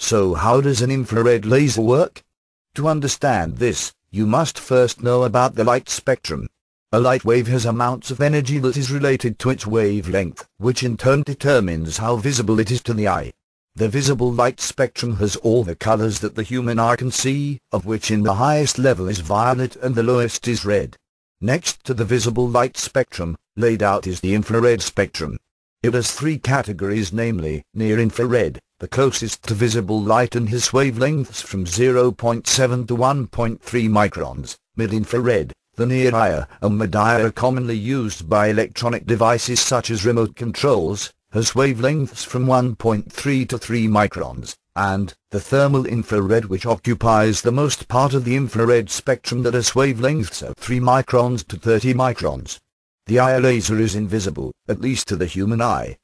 So how does an infrared laser work? To understand this, you must first know about the light spectrum. A light wave has amounts of energy that is related to its wavelength, which in turn determines how visible it is to the eye. The visible light spectrum has all the colors that the human eye can see, of which in the highest level is violet and the lowest is red. Next to the visible light spectrum, laid out is the infrared spectrum. It has three categories, namely, near-infrared, the closest to visible light and has wavelengths from 0.7 to 1.3 microns, mid-infrared, the near-IR and mid-IR are commonly used by electronic devices such as remote controls, has wavelengths from 1.3 to 3 microns, and the thermal infrared, which occupies the most part of the infrared spectrum, that has wavelengths of 3 microns to 30 microns. The IR laser is invisible, at least to the human eye.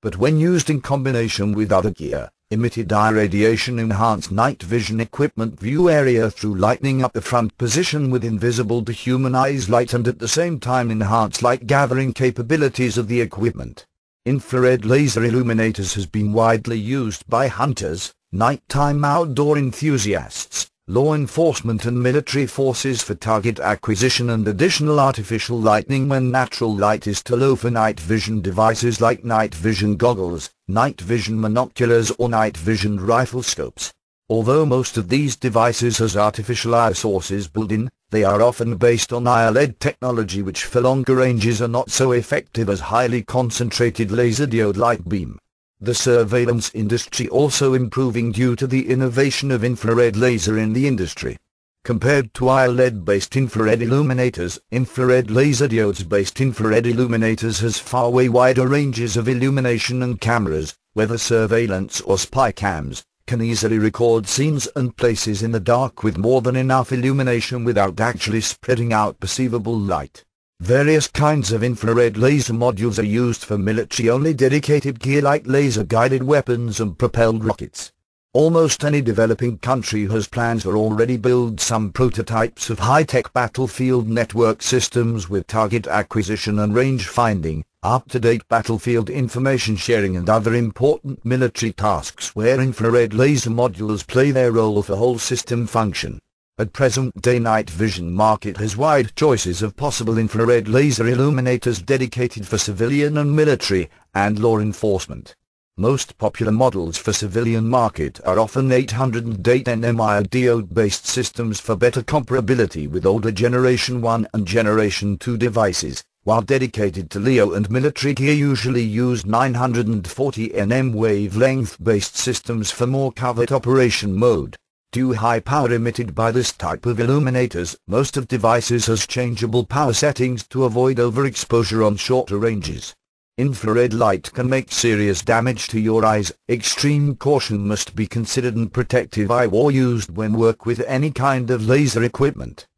But when used in combination with other gear, emitted eye radiation enhanced night vision equipment view area through lightening up the front position with invisible to human eyes light and at the same time enhance light gathering capabilities of the equipment. Infrared laser illuminators has been widely used by hunters, nighttime outdoor enthusiasts, law enforcement and military forces for target acquisition and additional artificial lighting when natural light is too low for night vision devices like night vision goggles, night vision monoculars or night vision rifle scopes. Although most of these devices has artificial eye sources built in, they are often based on IR-LED technology, which for longer ranges are not so effective as highly concentrated laser diode light beam. The surveillance industry also improving due to the innovation of infrared laser in the industry. Compared to IR-LED-based infrared illuminators, infrared laser diodes-based infrared illuminators has far wider ranges of illumination, and cameras, whether surveillance or spy cams, can easily record scenes and places in the dark with more than enough illumination without actually spreading out perceivable light. Various kinds of infrared laser modules are used for military-only dedicated gear like laser-guided weapons and propelled rockets. Almost any developing country has plans or already build some prototypes of high-tech battlefield network systems with target acquisition and range finding, up-to-date battlefield information sharing and other important military tasks where infrared laser modules play their role for whole system function. At present day, night vision market has wide choices of possible infrared laser illuminators dedicated for civilian and military and law enforcement. Most popular models for civilian market are often 808 nm diode-based systems for better comparability with older Generation 1 and Generation 2 devices, while dedicated to LEO and military gear usually use 940 nm wavelength-based systems for more covert operation mode. Due high power emitted by this type of illuminators, most of devices has changeable power settings to avoid overexposure on shorter ranges. Infrared light can make serious damage to your eyes. Extreme caution must be considered and protective eyewear used when work with any kind of laser equipment.